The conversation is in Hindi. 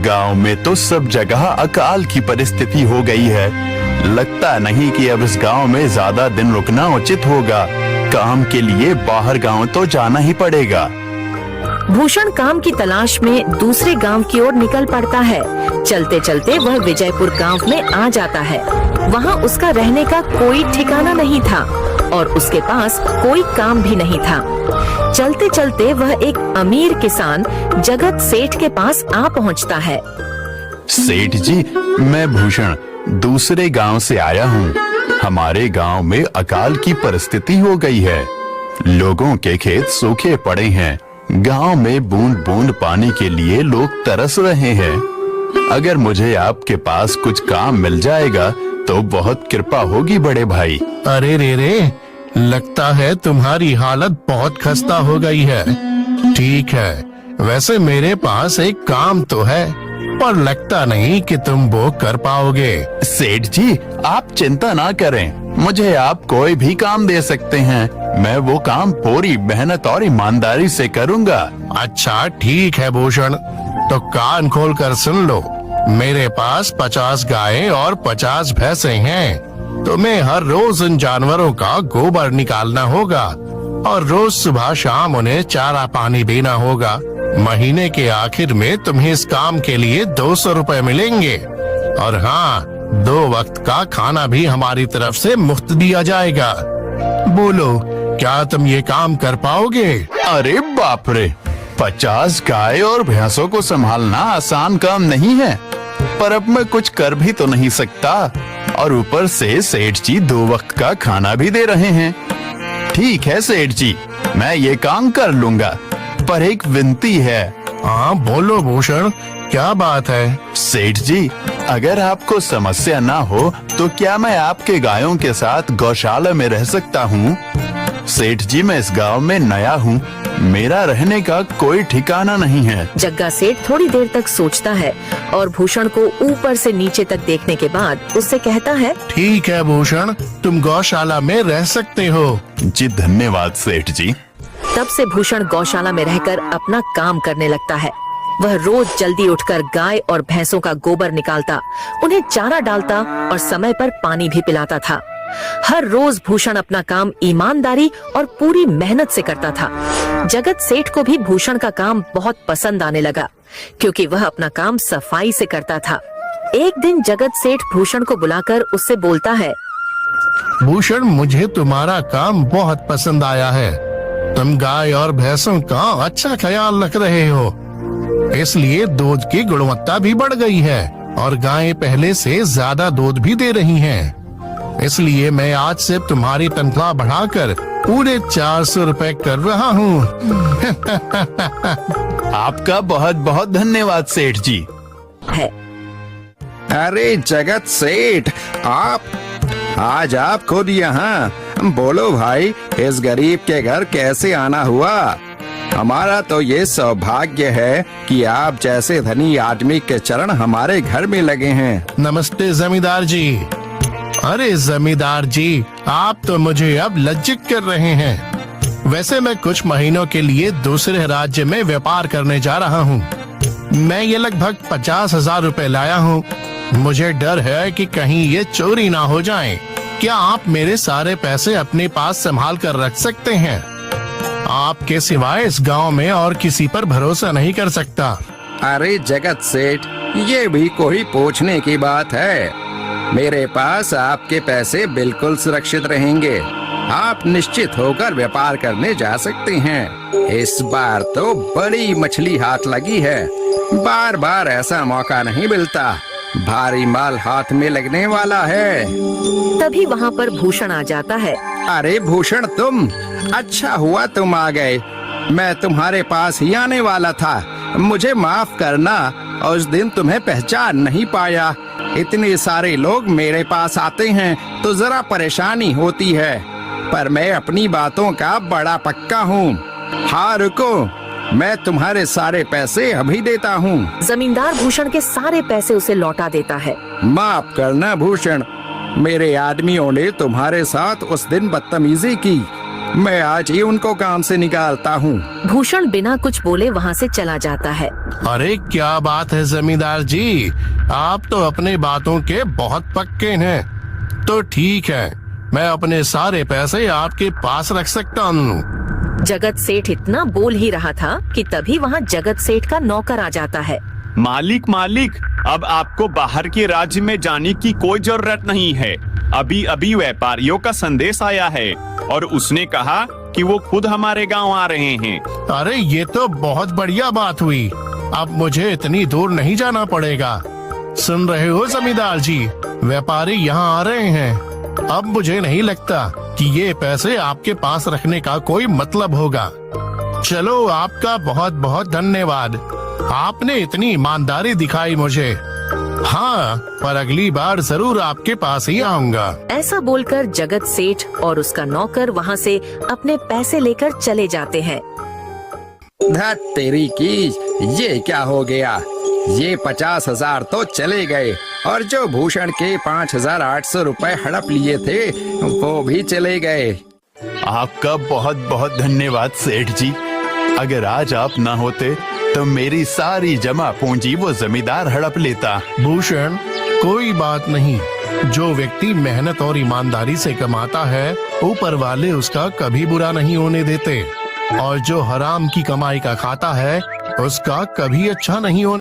गांव में तो सब जगह अकाल की परिस्थिति हो गई है। लगता नहीं कि अब इस गांव में ज्यादा दिन रुकना उचित होगा। काम के लिए बाहर गांव तो जाना ही पड़ेगा। भूषण काम की तलाश में दूसरे गांव की ओर निकल पड़ता है। चलते चलते वह विजयपुर गांव में आ जाता है। वहां उसका रहने का कोई ठिकाना नहीं था और उसके पास कोई काम भी नहीं था। चलते चलते वह एक अमीर किसान जगत सेठ के पास आ पहुंचता है। सेठ जी, मैं भूषण दूसरे गांव से आया हूँ। हमारे गांव में अकाल की परिस्थिति हो गई है। लोगों के खेत सूखे पड़े हैं। गांव में बूंद बूंद पानी के लिए लोग तरस रहे हैं। अगर मुझे आपके पास कुछ काम मिल जाएगा तो बहुत कृपा होगी बड़े भाई। अरे रे, लगता है तुम्हारी हालत बहुत खस्ता हो गई है। ठीक है, वैसे मेरे पास एक काम तो है, पर लगता नहीं कि तुम वो कर पाओगे। सेठ जी, आप चिंता ना करें। मुझे आप कोई भी काम दे सकते हैं। मैं वो काम पूरी मेहनत और ईमानदारी से करूंगा। अच्छा ठीक है भूषण, तो कान खोल कर सुन लो। मेरे पास 50 गायें और 50 भैंसे हैं। तुम्हें हर रोज इन जानवरों का गोबर निकालना होगा और रोज सुबह शाम उन्हें चारा पानी देना होगा। महीने के आखिर में तुम्हें इस काम के लिए 200 रुपए मिलेंगे और हाँ, 2 वक्त का खाना भी हमारी तरफ से मुफ्त दिया जाएगा। बोलो, क्या तुम ये काम कर पाओगे? अरे बाप रे, 50 गाय और भैंसों को संभालना आसान काम नहीं है, पर अब मैं कुछ कर भी तो नहीं सकता। और ऊपर से सेठ जी 2 वक्त का खाना भी दे रहे हैं। ठीक है सेठ जी, मैं ये काम कर लूंगा, पर एक विनती है। हाँ बोलो भूषण, क्या बात है? सेठ जी, अगर आपको समस्या ना हो तो क्या मैं आपके गायों के साथ गौशाला में रह सकता हूँ? सेठ जी, मैं इस गांव में नया हूँ। मेरा रहने का कोई ठिकाना नहीं है। जग्गा सेठ थोड़ी देर तक सोचता है और भूषण को ऊपर से नीचे तक देखने के बाद उससे कहता है, ठीक है भूषण, तुम गौशाला में रह सकते हो। जी धन्यवाद सेठ जी। तब से भूषण गौशाला में रहकर अपना काम करने लगता है। वह रोज जल्दी उठकर गाय और भैंसों का गोबर निकालता, उन्हें चारा डालता और समय पर पानी भी पिलाता था। हर रोज भूषण अपना काम ईमानदारी और पूरी मेहनत से करता था। जगत सेठ को भी भूषण का काम बहुत पसंद आने लगा, क्योंकि वह अपना काम सफाई से करता था। एक दिन जगत सेठ भूषण को बुलाकर उससे बोलता है, भूषण, मुझे तुम्हारा काम बहुत पसंद आया है। तुम गाय और भैंसों का अच्छा ख्याल रख रहे हो, इसलिए दूध की गुणवत्ता भी बढ़ गई है और गायें पहले से ज्यादा दूध भी दे रही हैं। इसलिए मैं आज से तुम्हारी तनख्वाह बढ़ाकर पूरे 400 रुपए कर रहा हूँ। आपका बहुत बहुत धन्यवाद सेठ जी। है अरे जगत सेठ, आज आप खुद यहाँ। बोलो भाई, इस गरीब के घर कैसे आना हुआ? हमारा तो ये सौभाग्य है कि आप जैसे धनी आदमी के चरण हमारे घर में लगे हैं। नमस्ते जमींदार जी। अरे जमींदार जी, आप तो मुझे अब लज्जित कर रहे हैं। वैसे मैं कुछ महीनों के लिए दूसरे राज्य में व्यापार करने जा रहा हूँ। मैं ये लगभग 50,000 रुपए लाया हूँ। मुझे डर है कि कहीं ये चोरी ना हो जाए। क्या आप मेरे सारे पैसे अपने पास संभाल कर रख सकते हैं? आपके सिवाय इस गांव में और किसी पर भरोसा नहीं कर सकता। अरे जगत सेठ, ये भी कोई पूछने की बात है? मेरे पास आपके पैसे बिल्कुल सुरक्षित रहेंगे। आप निश्चित होकर व्यापार करने जा सकते हैं। इस बार तो बड़ी मछली हाथ लगी है। बार बार ऐसा मौका नहीं मिलता। भारी माल हाथ में लगने वाला है। तभी वहाँ पर भूषण आ जाता है। अरे भूषण, तुम? अच्छा हुआ तुम आ गए। मैं तुम्हारे पास ही आने वाला था। मुझे माफ करना, उस दिन तुम्हें पहचान नहीं पाया। इतने सारे लोग मेरे पास आते हैं तो जरा परेशानी होती है, पर मैं अपनी बातों का बड़ा पक्का हूँ। हाँ रुको, मैं तुम्हारे सारे पैसे अभी देता हूँ। जमींदार भूषण के सारे पैसे उसे लौटा देता है। माफ करना भूषण, मेरे आदमियों ने तुम्हारे साथ उस दिन बदतमीजी की। मैं आज ही उनको काम से निकालता हूँ। भूषण बिना कुछ बोले वहाँ से चला जाता है। अरे क्या बात है जमींदार जी, आप तो अपने बातों के बहुत पक्के हैं। तो ठीक है, मैं अपने सारे पैसे आपके पास रख सकता हूँ। जगत सेठ इतना बोल ही रहा था कि तभी वहाँ जगत सेठ का नौकर आ जाता है। मालिक मालिक, अब आपको बाहर के राज्य में जाने की कोई जरूरत नहीं है। अभी अभी व्यापारियों का संदेश आया है और उसने कहा कि वो खुद हमारे गांव आ रहे हैं। अरे ये तो बहुत बढ़िया बात हुई, अब मुझे इतनी दूर नहीं जाना पड़ेगा। सुन रहे हो जमींदार जी, व्यापारी यहाँ आ रहे हैं। अब मुझे नहीं लगता कि ये पैसे आपके पास रखने का कोई मतलब होगा। चलो, आपका बहुत बहुत धन्यवाद, आपने इतनी ईमानदारी दिखाई मुझे। हाँ, पर अगली बार जरूर आपके पास ही आऊंगा। ऐसा बोलकर जगत सेठ और उसका नौकर वहाँ से अपने पैसे लेकर चले जाते हैं। धत तेरी की, ये क्या हो गया? ये 50,000 तो चले गए और जो भूषण के 5,800 रुपए हड़प लिए थे वो भी चले गए। आपका बहुत बहुत धन्यवाद सेठ जी। अगर आज आप ना होते तो मेरी सारी जमा पूंजी वो जमींदार हड़प लेता। भूषण, कोई बात नहीं, जो व्यक्ति मेहनत और ईमानदारी से कमाता है ऊपर वाले उसका कभी बुरा नहीं होने देते, और जो हराम की कमाई का खाता है उसका कभी अच्छा नहीं होने